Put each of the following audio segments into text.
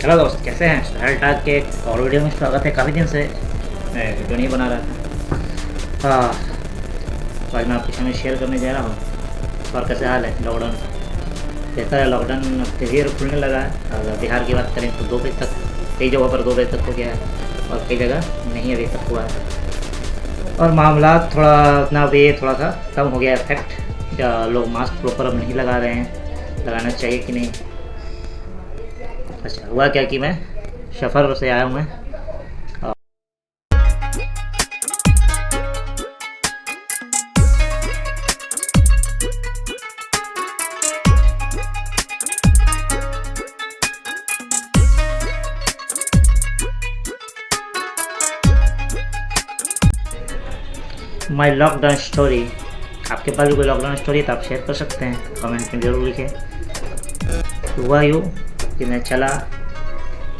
Hello दोस्त, कैसे हैं? शहर टाक के एक और वीडियो में स्वागत है। काफ़ी दिन से मैं वीडियो नहीं बना रहा था। तो आज मैं आपके सामने शेयर करने जा रहा हूँ। और कैसे हाल है? लॉकडाउन कहता है, लॉकडाउन फिर खुलने लगा है। अगर बिहार की बात करें तो 2 बजे तक, कई जगहों पर 2 बजे तक हो गया है और कई जगह नहीं अभी तक हुआ है। और मामला थोड़ा अपना भी थोड़ा सा कम हो गया इफेक्ट। लोग मास्क प्रॉपर अब नहीं लगा रहे हैं, लगाना चाहिए कि नहीं। अच्छा, हुआ क्या कि मैं सफ़र से आया हूँ मैं। माई लॉकडाउन स्टोरी। आपके पास भी कोई लॉकडाउन स्टोरी तो आप शेयर कर सकते हैं, कमेंट में ज़रूर लिखें। तो हुआ यूँ कि मैं चला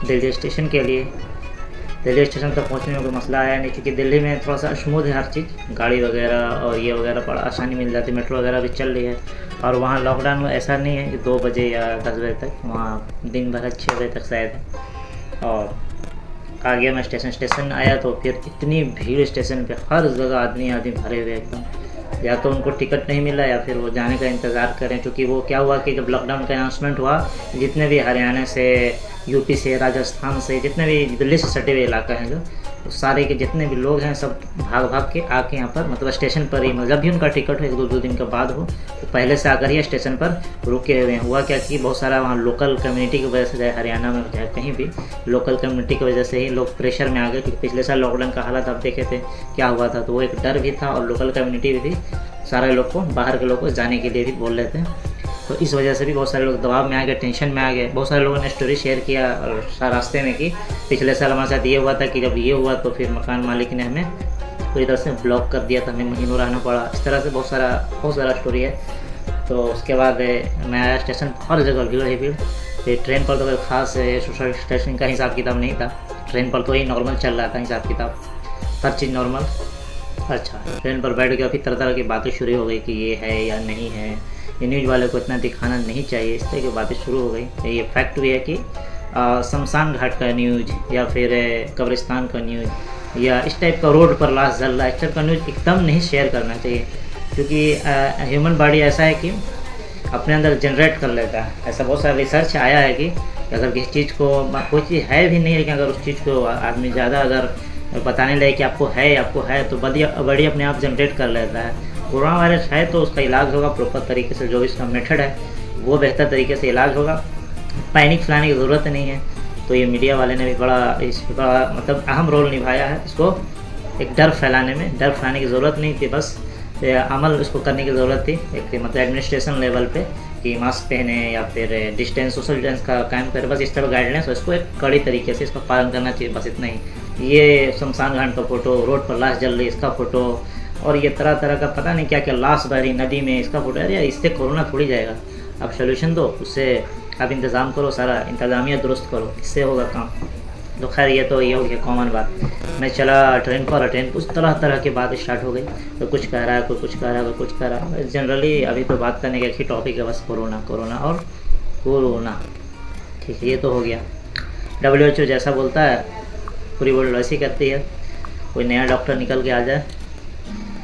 दिल्ली स्टेशन के लिए। दिल्ली स्टेशन तक पहुंचने में कोई मसला आया नहीं, क्योंकि दिल्ली में थोड़ा सा स्मूथ है हर चीज़, गाड़ी वगैरह और ये वगैरह बड़ा आसानी मिल जाती है, मेट्रो वगैरह भी चल रही है। और वहाँ लॉकडाउन में ऐसा नहीं है कि 2 बजे या 10 बजे तक, वहाँ दिन भर 6 बजे तक शायद है। और आ गया मैं स्टेशन आया तो फिर इतनी भीड़ स्टेशन पे, हर जगह आदमी भरे हुए एकदम। या तो उनको टिकट नहीं मिला या फिर वो जाने का इंतज़ार करें, क्योंकि वो क्या हुआ कि जब लॉकडाउन का अनाउंसमेंट हुआ, जितने भी हरियाणा से, यूपी से, राजस्थान से, जितने भी दिल्ली से सटे हुए इलाका हैं जो, तो सारे के जितने भी लोग हैं सब भाग भाग के आके यहाँ पर, मतलब स्टेशन पर ही, जब भी उनका टिकट हो 1-2 दिन के बाद हो, तो पहले से आकर ही स्टेशन पर रुके हुए हैं। हुआ क्या कि बहुत सारा वहाँ लोकल कम्युनिटी की वजह से, चाहे हरियाणा में चाहे कहीं भी, लोकल कम्युनिटी की वजह से ही लोग प्रेशर में आ गए। क्योंकि पिछले साल लॉकडाउन का हालत आप देखे थे क्या हुआ था, तो वो एक डर भी था और लोकल कम्युनिटी भी थी, सारे लोग को, बाहर के लोग को जाने के लिए भी बोल रहे थे। तो इस वजह से भी बहुत सारे लोग दबाव में आ गए, टेंशन में आ गए। बहुत सारे लोगों ने स्टोरी शेयर किया और रास्ते में कि पिछले साल हमारे साथ ये हुआ था कि जब ये हुआ तो फिर मकान मालिक ने हमें पूरी तरह से ब्लॉक कर दिया था, हमें महीनों रहना पड़ा। इस तरह से बहुत सारा स्टोरी है। तो उसके बाद मैं आया स्टेशन, हर जगह भीड़ ही भीड़। फिर ट्रेन पर तो कोई खास सोशल स्टेशन का हिसाब किताब नहीं था, ट्रेन पर तो ही नॉर्मल चल रहा था हिसाब किताब, हर चीज़ नॉर्मल। अच्छा, ट्रेन पर बैठ गया, फिर तरह तरह की बातें शुरू हो गई कि ये है या नहीं है, ये न्यूज़ वाले को इतना दिखाना नहीं चाहिए, इस तरह की बातें शुरू हो गई। ये फैक्ट भी है कि शमशान घाट का न्यूज़ या फिर कब्रिस्तान का न्यूज़ या इस टाइप का रोड पर लाश जल रहा है, इस टाइप का न्यूज़ एकदम नहीं शेयर करना चाहिए। क्योंकि ह्यूमन बॉडी ऐसा है कि अपने अंदर जनरेट कर लेता है। ऐसा बहुत सारा रिसर्च आया है कि अगर किसी चीज़ को, कोई चीज़ है भी नहीं, लेकिन अगर उस चीज़ को आदमी ज़्यादा अगर बताने लगे कि आपको है तो बॉडी अपने आप जनरेट कर लेता है। कोरोना वायरस है तो उसका इलाज होगा प्रॉपर तरीके से, जो इसका मेथड है वो बेहतर तरीके से इलाज होगा, पैनिक फैलाने की ज़रूरत नहीं है। तो ये मीडिया वाले ने भी बड़ा मतलब अहम रोल निभाया है इसको, एक डर फैलाने में। डर फैलाने की ज़रूरत नहीं थी, बस अमल इसको करने की ज़रूरत थी, एक मतलब एडमिनिस्ट्रेशन लेवल पे, कि मास्क पहने या फिर डिस्टेंस, सोशल डिस्टेंस का कायम करें, बस इस तरह गाइडलाइंस हो, इसको एक कड़ी तरीके से इसका पालन करना चाहिए, बस इतना ही। ये शमशान घाट का फ़ोटो, रोड पर लाश जल रही इसका फ़ोटो, और ये तरह तरह का पता नहीं क्या क्या लाश बह रही नदी में इसका फ़ोटो। अरे इससे कोरोना थोड़ी जाएगा, आप सोल्यूशन दो, उससे आप इंतज़ाम करो, सारा इंतज़ामिया दुरुस्त करो, इससे होगा काम। तो खैर ये तो ये हो गया कॉमन बात। मैं चला ट्रेन पर, ट्रेन कुछ तरह तरह की बात स्टार्ट हो गई, तो कुछ कह रहा है, कोई कुछ कह रहा है, कोई कुछ कह रहा है। जनरली अभी तो बात करने का एक ही टॉपिक है, बस कोरोना और कोरोना। ठीक है, ये तो हो गया। WHO जैसा बोलता है पूरी वर्ल्ड वैसी करती है। कोई नया डॉक्टर निकल के आ जाए,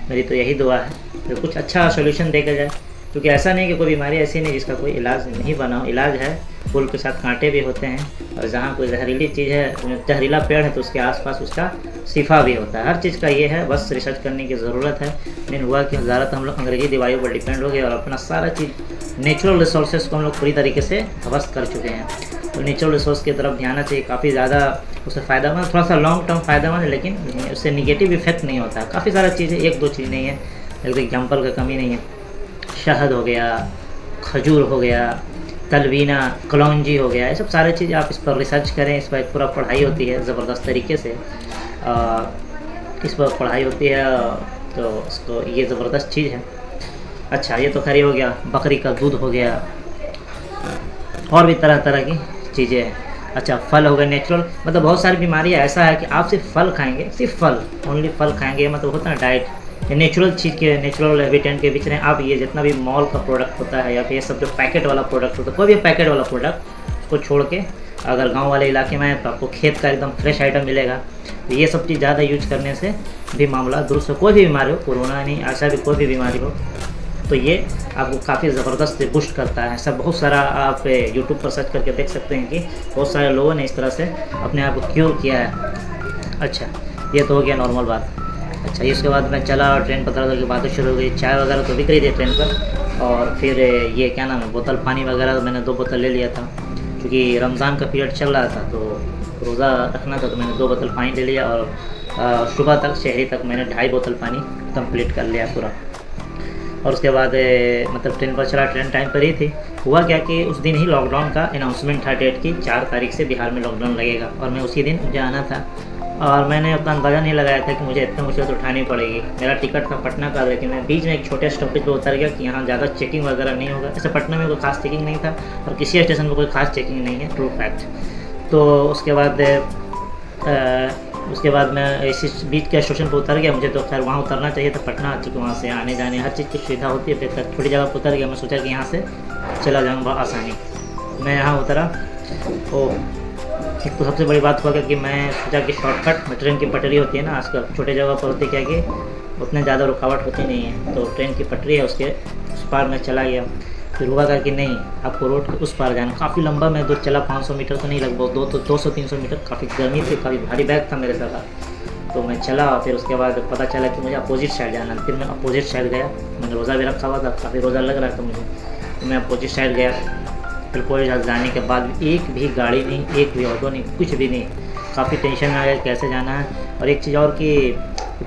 मेरी तो यही दुआ है, तो कुछ अच्छा सोल्यूशन देखा जाए। क्योंकि ऐसा नहीं कि कोई बीमारी ऐसी नहीं जिसका कोई इलाज नहीं बना हो, इलाज है। फूल के साथ कांटे भी होते हैं, और जहाँ कोई जहरीली चीज़ है, जहरीला पेड़ है, तो उसके आसपास उसका शिफा भी होता है। हर चीज़ का ये है, बस रिसर्च करने की ज़रूरत है। लेकिन हुआ कि ज़्यादातर हम लोग अंग्रेजी दवाइयों पर डिपेंड हो गए और अपना सारा चीज़ नेचुरल रिसोर्सेज को हम लोग पूरी तरीके से ध्वस्त कर चुके हैं। तो नेचुरल रिसोर्स की तरफ ध्यान चाहिए, काफ़ी ज़्यादा उससे फ़ायदेमंद, थोड़ा सा लॉन्ग टर्म फ़ायदेमंद है, लेकिन उससे निगेटिव इफेक्ट नहीं होता है। काफ़ी सारा चीज़ें, 1-2 चीज़ नहीं है, एक एग्जाम्पल का कमी नहीं है। शहद हो गया, खजूर हो गया, तलवीना, कलौंजी हो गया, ये सब सारे चीज़ आप इस पर रिसर्च करें। इस पर एक पूरा पढ़ाई होती है ज़बरदस्त तरीके से, इस पर पढ़ाई होती है, तो इसको ये ज़बरदस्त चीज़ है। अच्छा, ये तो खैर हो गया, बकरी का दूध हो गया, और भी तरह तरह की चीज़ें हैं। अच्छा, फल हो गए नेचुरल, मतलब बहुत सारी बीमारियाँ ऐसा है कि आप सिर्फ फल खाएंगे, सिर्फ फल, ओनली फल खाएंगे, मतलब होता है डाइट, नेचुरल चीज़ के, नेचुरल हैबिटेट के बीच में आप ये जितना भी मॉल का प्रोडक्ट होता है या फिर ये सब जो पैकेट वाला प्रोडक्ट होता है, कोई भी पैकेट वाला प्रोडक्ट, उसको छोड़ के अगर गांव वाले इलाके में है तो आपको खेत का एकदम फ्रेश आइटम मिलेगा। तो ये सब चीज़ ज़्यादा यूज करने से भी मामला दुरुस्त हो। कोई भी बीमारी हो, कोरोना नहीं, ऐसा भी कोई भी बीमारी हो, तो ये आपको काफ़ी ज़बरदस्त बूस्ट करता है। ऐसा बहुत सारा आप यूट्यूब पर सर्च करके देख सकते हैं कि बहुत सारे लोगों ने इस तरह से अपने आप को क्योर किया है। अच्छा, ये तो हो गया नॉर्मल बात। अच्छा, इसके बाद मैं चला और ट्रेन पर उतर के बातें शुरू हो गई। चाय वगैरह तो बिक रही थी ट्रेन पर, और फिर ये क्या नाम है, बोतल पानी वगैरह मैंने 2 बोतल ले लिया था, क्योंकि रमज़ान का पीरियड चल रहा था तो रोज़ा रखना था। तो मैंने 2 बोतल पानी ले लिया, और सुबह तक शहरी तक मैंने 2.5 बोतल पानी कंप्लीट कर लिया पूरा। और उसके बाद मतलब ट्रेन पर चला, ट्रेन टाइम पर ही थी। हुआ क्या कि उस दिन ही लॉकडाउन का अनाउंसमेंट था, डेट की 4 तारीख से बिहार में लॉकडाउन लगेगा, और मैं उसी दिन जाना था। और मैंने अपना अंदाज़ा नहीं लगाया था कि मुझे इतना मुश्किल उठानी पड़ेगी। मेरा टिकट था पटना का, लेकिन मैं बीच में एक छोटे स्टॉपेज पर उतर गया कि यहाँ ज़्यादा चेकिंग वगैरह नहीं होगा। ऐसे पटना में कोई खास चेकिंग नहीं था, और किसी स्टेशन पर कोई खास चेकिंग नहीं है, ट्रू फैक्ट। तो उसके बाद मैं इसी बीच के स्टेशन पर उतर गया। मुझे तो खैर वहाँ उतरना चाहिए था पटना, क्योंकि वहाँ से आने जाने हर चीज़ की सुविधा होती है। फिर छोटी जगह पर उतर गया। मैं सोचा कि यहाँ से चला जाऊँगा आसानी। मैं यहाँ उतरा, एक तो सबसे बड़ी बात हुआ कि मैं सोचा कि शॉर्टकट में ट्रेन की पटरी होती है ना, आजकल छोटे जगह पर होती क्या कि उतने ज़्यादा रुकावट होती नहीं है, तो ट्रेन की पटरी है उसके उस पार मैं चला गया। फिर हुआ था कि नहीं, आपको रोड के उस पार जाना। काफ़ी लंबा मैं दूर चला, 500 मीटर तो नहीं, लगभग 200-300 मीटर। काफ़ी गर्मी थी, काफ़ी भारी बैग था मेरे साथ, तो मैं चला। फिर उसके बाद पता चला कि मुझे अपोजिट साइड जाना। फिर मैं अपोजिट साइड गया। मैंने रोज़ा भी रखा हुआ था, काफ़ी रोज़ा लग रहा था मुझे, तो मैं अपोजिट साइड गया। फिर कोई जाने के बाद एक भी गाड़ी नहीं, एक भी ऑटो नहीं, कुछ भी नहीं। काफ़ी टेंशन में आ गया कैसे जाना है। और एक चीज़ और कि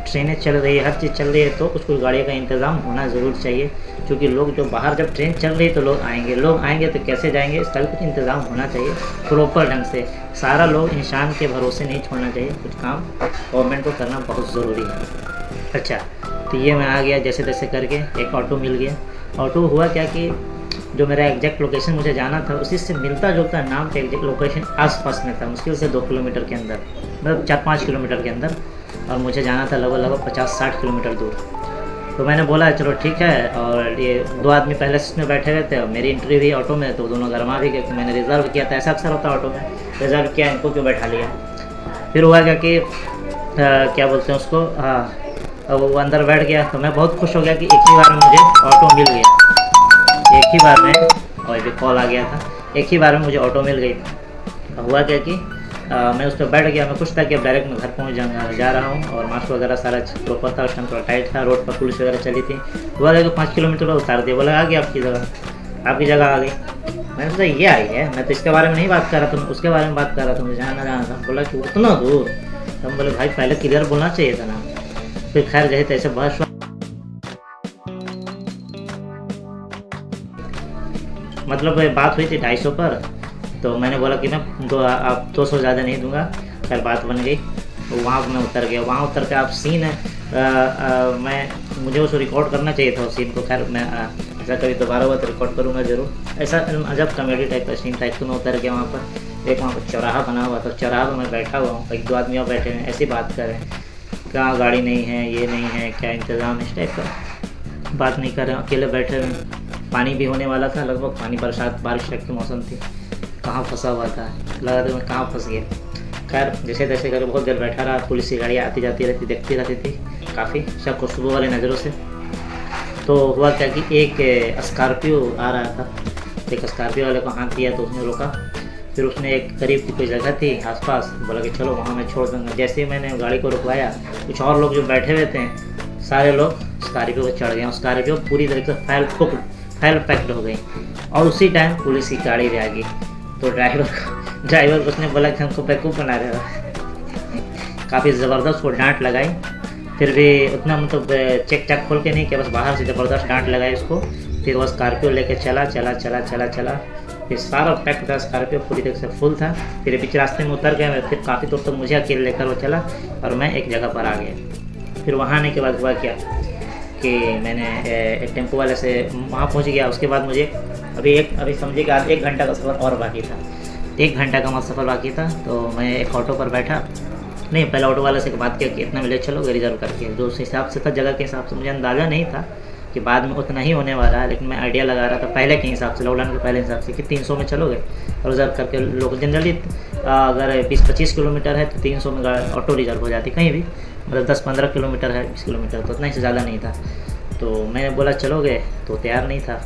ट्रेनें चल रही है, हर चीज़ चल रही है, तो कुछ गाड़ी का इंतज़ाम होना ज़रूर चाहिए, क्योंकि लोग जो बाहर, जब ट्रेन चल रही है तो लोग आएंगे तो कैसे जाएंगे, इसका भी कुछ इंतज़ाम होना चाहिए प्रॉपर ढंग से। सारा लोग इंसान के भरोसे नहीं छोड़ना चाहिए, कुछ काम गवर्नमेंट को करना बहुत ज़रूरी है। अच्छा, तो ये मैं आ गया जैसे तैसे करके, एक ऑटो मिल गया। ऑटो हुआ क्या कि जो मेरा एग्जैक्ट लोकेशन मुझे जाना था उसी से मिलता जुलता नाम का एग्जैक्ट लोकेशन आसपास में था, मुश्किल से 2 किलोमीटर के अंदर, मतलब 4-5 किलोमीटर के अंदर, और मुझे जाना था लगभग 50-60 किलोमीटर दूर। तो मैंने बोला चलो ठीक है। और ये 2 आदमी पहले से उसमें बैठे हुए थे, और मेरी एंट्री भी ऑटो में, तो दोनों गरमा भी गए कि मैंने रिज़र्व किया था। ऐसा अक्सर होता ऑटो में, रिज़र्व किया, इनको क्यों बैठा लिया। फिर हुआ क्या कि क्या बोलते हैं उसको, हाँ, वो अंदर बैठ गया। तो मैं बहुत खुश हो गया कि एक ही बार में मुझे ऑटो मिल गया, एक ही बार में। और भी कॉल आ गया था, एक ही बार में मुझे ऑटो मिल गई। हुआ क्या कि मैं उस पर बैठ गया। मैं खुश था कि अब डायरेक्ट मैं घर पहुंच जा रहा हूँ, और मास्क वगैरह सारा प्रॉपर था। उस टाइम थोड़ा टाइट था, रोड पर पुलिस वगैरह चली थी। हुआ क्या कि 5 किलोमीटर पर उतार दिया, बोला आ गया आपकी जगह आ गई। मैंने सोचा ये आई है, मैं तो इसके बारे में नहीं बात कर रहा था, उसके बारे में बात कर रहा था, मुझे जाना था। बोला कि उतना दूर, तो हम बोले भाई पहले क्लियर बोलना चाहिए था ना। फिर खैर जैसे तैसे बहस, मतलब बात हुई थी 250 पर। तो मैंने बोला कि मैं 200 ज़्यादा नहीं दूंगा। खैर बात बन गई। तो वहाँ मैं उतर गया। वहाँ उतर के आप सीन है, मुझे उसको रिकॉर्ड करना चाहिए था उस सीन को। खैर मैं ऐसा कभी दोबारा हुआ तो रिकॉर्ड करूँगा ज़रूर। ऐसा अजब कॉमेडी टाइप का सीन था। तो मैं उतर गया वहाँ पर, एक वहाँ पर चौराहा बना हुआ था, चौराहा पर मैं बैठा हुआ हूँ, 1-2 आदमी और बैठे हैं, ऐसी बात कर रहे हैं, कहाँ गाड़ी नहीं है, ये नहीं है, क्या इंतज़ाम, इस टाइप का बात नहीं कर रहे हैं, अकेले बैठे हुए। पानी भी होने वाला था लगभग, पानी बरसात बारिश तक की मौसम थी। कहाँ फंसा हुआ था, लगा था मैं कहाँ फंस गया। खैर जैसे तैसे करके बहुत देर बैठा रहा। पुलिस की गाड़ियाँ आती जाती रहती, देखती रहती थी काफ़ी सब खुशबू वाले नज़रों से। तो हुआ क्या कि एक स्कॉर्पियो आ रहा था, एक स्कॉर्पियो वाले को हाथ दिया तो उसने रोका। फिर उसने एक करीब की कोई जगह थी आसपास, बोला कि चलो वहाँ मैं छोड़ दूँगा। जैसे ही मैंने गाड़ी को रुकवाया, कुछ और लोग जो बैठे हुए थे सारे लोग स्कॉर्पियो पर चढ़ गए। स्कॉर्पियो पूरी तरीके से फैल पैक्ड हो गई। और उसी टाइम पुलिस की गाड़ी भी आ गई। तो ड्राइवर को उसने बोला कि हमको बेवकूफ़ बना रहे हो। काफ़ी ज़बरदस्त वो डांट लगाई। फिर भी उतना मतलब चेक चाक खोल के नहीं किया, बस बाहर से ज़बरदस्त डांट लगाई उसको। फिर वो स्कॉर्पियो लेके चला। फिर सारा पैक था, स्कॉर्पियो पूरी तरह से फुल था। फिर बीच रास्ते में उतर गया मैं। फिर काफ़ी दूर तक मुझे अकेले लेकर वो चला और मैं एक जगह पर आ गया। फिर वहाँ आने के बाद हुआ क्या कि मैंने एक टेम्पो वाले से वहाँ पहुँच गया। उसके बाद मुझे अभी समझिए कि आज 1 घंटा का सफ़र और बाकी था। 1 घंटा का सफ़र बाकी था। तो मैं एक ऑटो पर बैठा, नहीं पहले ऑटो वाले से बात किया कि इतना में ले चलोगे रिजर्व करके। जो उस हिसाब से था, जगह के हिसाब से मुझे अंदाज़ा नहीं था कि कि बाद में उतना ही होने वाला है, लेकिन मैं आइडिया लगा रहा था पहले के हिसाब से, लॉकडाउन के पहले हिसाब से कि 300 में चलोगे रिज़र्व करके। लोग जनरली अगर 20-25 किलोमीटर है तो 300 में ऑटो रिजर्व हो जाती कहीं भी, मतलब 10-15 किलोमीटर है, 20 किलोमीटर तो उतना ही से ज़्यादा नहीं था। तो मैंने बोला चलोगे, तो तैयार नहीं था।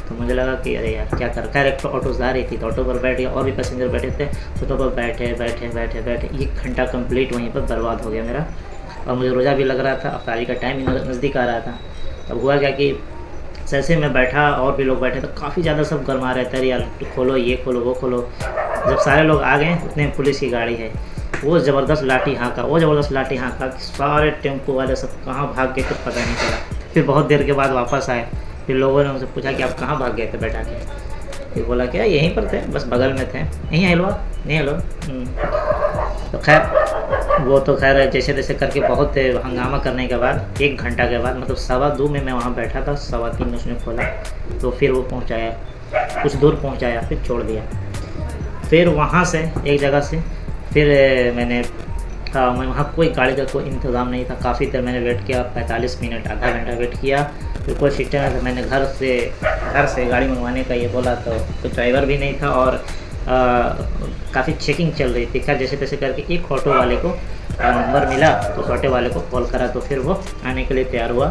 तो मुझे लगा कि अरे यार क्या कर, खैर एक तो ऑटोज़ आ रही थी तो ऑटो पर बैठ गया, और भी पैसेंजर बैठे थे, ऑटो पर बैठे 1 घंटा कंप्लीट वहीं पर बर्बाद हो गया मेरा। और मुझे रोज़ा भी लग रहा था, अफ्तारी का टाइम भी नज़दीक आ रहा था। अब हुआ क्या कि जैसे मैं बैठा और भी लोग बैठे तो काफ़ी ज़्यादा सब गरमा रहे थे, यार खोलो ये खोलो वो खोलो। जब सारे लोग आ गए उतने पुलिस की गाड़ी है, वो ज़बरदस्त लाठी हाँका, सारे टेम्पो वाले सब कहाँ भाग गए कुछ पता नहीं चला। फिर बहुत देर के बाद वापस आए, फिर लोगों ने उनसे पूछा कि आप कहाँ भाग गए थे बैठा के। फिर बोला क्या यहीं पर थे, बस बगल में थे, यहीं हलवा नहीं हलो। तो खैर वो तो खैर जैसे तैसे करके बहुत हंगामा करने के बाद 1 घंटा के बाद, मतलब 2:15 में मैं वहाँ बैठा था, 3:15 में उसने खोला। तो फिर वो पहुँचाया, कुछ दूर पहुँचाया, फिर छोड़ दिया। फिर वहाँ से एक जगह से फिर मैं वहाँ कोई गाड़ी का कोई इंतज़ाम नहीं था। काफ़ी देर मैंने वेट किया, 45 मिनट आधा घंटा वेट किया, फिर कोई सिस्टम नहीं था। मैंने घर से गाड़ी मंगवाने का ये बोला तो कोई ड्राइवर भी नहीं था, और काफ़ी चेकिंग चल रही थी। खैर जैसे तैसे करके एक ऑटो वाले को नंबर मिला, तो उस ऑटो वाले को कॉल करा, तो फिर वो आने के लिए तैयार हुआ।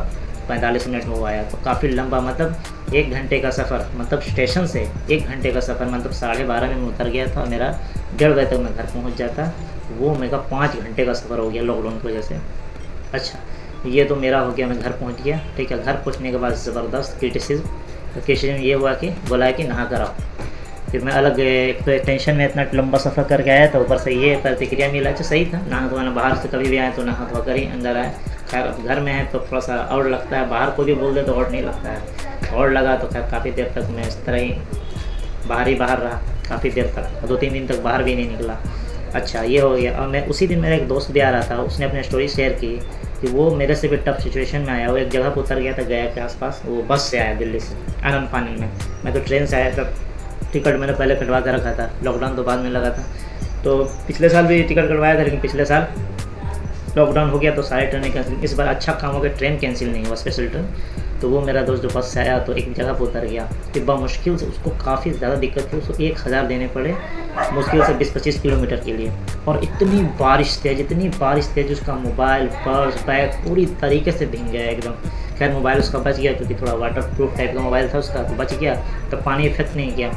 45 मिनट में वो आया। तो काफ़ी लंबा, मतलब 1 घंटे का सफ़र, मतलब स्टेशन से 1 घंटे का सफ़र, मतलब 12:30 में मैं उतर गया था, मेरा 1:30 बजे तक मैं घर पहुंच जाता। वो मेरा 5 घंटे का सफ़र हो गया लॉकडाउन की वजह से। अच्छा ये तो मेरा हो गया, मैं घर पहुंच गया, ठीक है। घर पहुंचने के बाद ज़बरदस्त क्रिटिसिज्म ये हुआ कि बोला है कि नहा कर आओ। फिर मैं अलग एक तो टेंशन में इतना लंबा सफ़र करके आया था, ऊपर से ये प्रतिक्रिया मिला। तो सही था, नहा धोना, बाहर से कभी भी आए तो नहा धोआ कर ही अंदर आए। खैर अब घर में है तो थोड़ा सा और लगता है, बाहर को भी बोल दे तो और नहीं लगता है, और लगा। तो खैर काफ़ी देर तक मैं इस तरह ही बाहर रहा, काफ़ी देर तक, 2-3 दिन तक बाहर भी नहीं निकला। अच्छा ये हो गया। और मैं उसी दिन मेरा एक दोस्त भी आ रहा था, उसने अपनी स्टोरी शेयर की कि वो मेरे से भी टफ सिचुएशन में आया। वो एक जगह पर उतर गया था गया के आसपास, वो बस से आया दिल्ली से आनंद फानन में, मैं तो ट्रेन से आया था। टिकट मैंने पहले कटवा कर रखा था, लॉकडाउन तो बाद में लगा था। तो पिछले साल भी टिकट कटवाया था, लेकिन पिछले साल लॉकडाउन हो गया तो सारी ट्रेनें कैंसिल। इस बार अच्छा काम हो गया, ट्रेन कैंसिल नहीं हुआ, स्पेशल ट्रेन। तो वो मेरा दोस्त जो बस से आया तो एक जगह पर उतर गया, फिर बहुत मुश्किल से, उसको काफ़ी ज़्यादा दिक्कत थी, उसको 1000 देने पड़े मुश्किल से 20-25 किलोमीटर के लिए। और इतनी बारिश तेज उसका मोबाइल, पर्स, बैग पूरी तरीके से भीग गया एकदम। खैर मोबाइल उसका बच गया, क्योंकि थोड़ा वाटर प्रूफ टाइप का मोबाइल था उसका, तो बच गया। तो पानी इफेक्ट नहीं किया,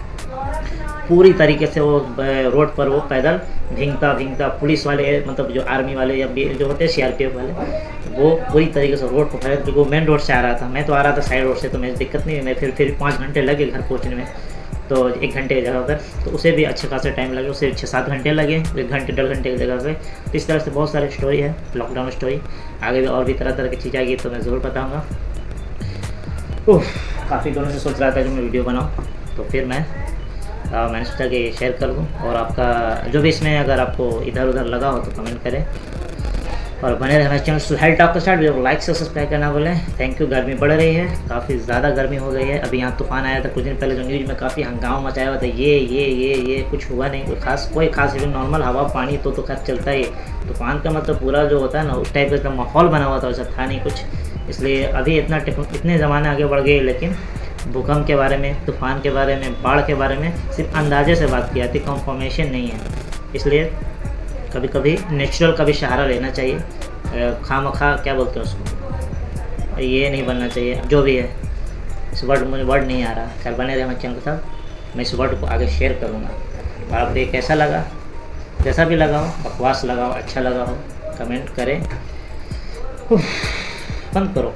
पूरी तरीके से वो रोड पर वो पैदल भींगता। पुलिस वाले, मतलब जो आर्मी वाले या जो होते हैं CRPF वाले, वो पूरी तरीके से रोड पर खड़े, क्योंकि वो मेन रोड से आ रहा था, मैं तो आ रहा था साइड रोड से, तो मुझे दिक्कत नहीं हुई। मैं फिर 5 घंटे लगे घर पहुँचने में, तो 1 घंटे की जगह पर तो उसे भी अच्छे खासा टाइम लगे, उसे 6-7 घंटे लगे, 1 घंटे 1.5 घंटे की जगह पे। तो इस तरह से बहुत सारी स्टोरी है, लॉकडाउन स्टोरी। आगे भी और भी तरह की चीज़ आएगी तो मैं ज़रूर बताऊँगा। काफ़ी दिनों से सोच रहा था कि मैं वीडियो बनाऊँ, तो फिर मैंने सोचा कि शेयर कर दूँ। और आपका जो भी इसमें अगर आपको इधर उधर लगा हो तो कमेंट करें, और बने रहे हमारे चैनल सुहेल टॉक के साथ। वीडियो को लाइक से सब्सक्राइब करना बोलें। Thank you. गर्मी बढ़ रही है, काफ़ी ज़्यादा गर्मी हो गई है। अभी यहाँ तूफान आया था कुछ दिन पहले, जो न्यूज़ में काफ़ी हंगामा मचाया हुआ था, ये कुछ हुआ नहीं, कोई खास नॉर्मल हवा पानी तो खैर चलता ही। तूफान का मतलब पूरा जो होता है ना, उस टाइप का माहौल बना हुआ था, वैसा था नहीं कुछ। इसलिए अभी इतने ज़माने आगे बढ़ गए, लेकिन भूकंप के बारे में, तूफ़ान के बारे में, बाढ़ के बारे में सिर्फ अंदाजे से बात की जाती, कंफर्मेशन नहीं है। इसलिए कभी कभी नेचुरल का भी सहारा लेना चाहिए, खामखा क्या बोलते हैं उसको, ये नहीं बनना चाहिए। जो भी है, इस मुझे वर्ड नहीं आ रहा। खैर बने रहे हमारे चैनल के साथ, मैं इस वर्ड को आगे शेयर करूँगा। और आपको ये कैसा लगा, जैसा भी लगा हो, बकवास लगा हो, अच्छा लगा हो, कमेंट करें। बंद करो।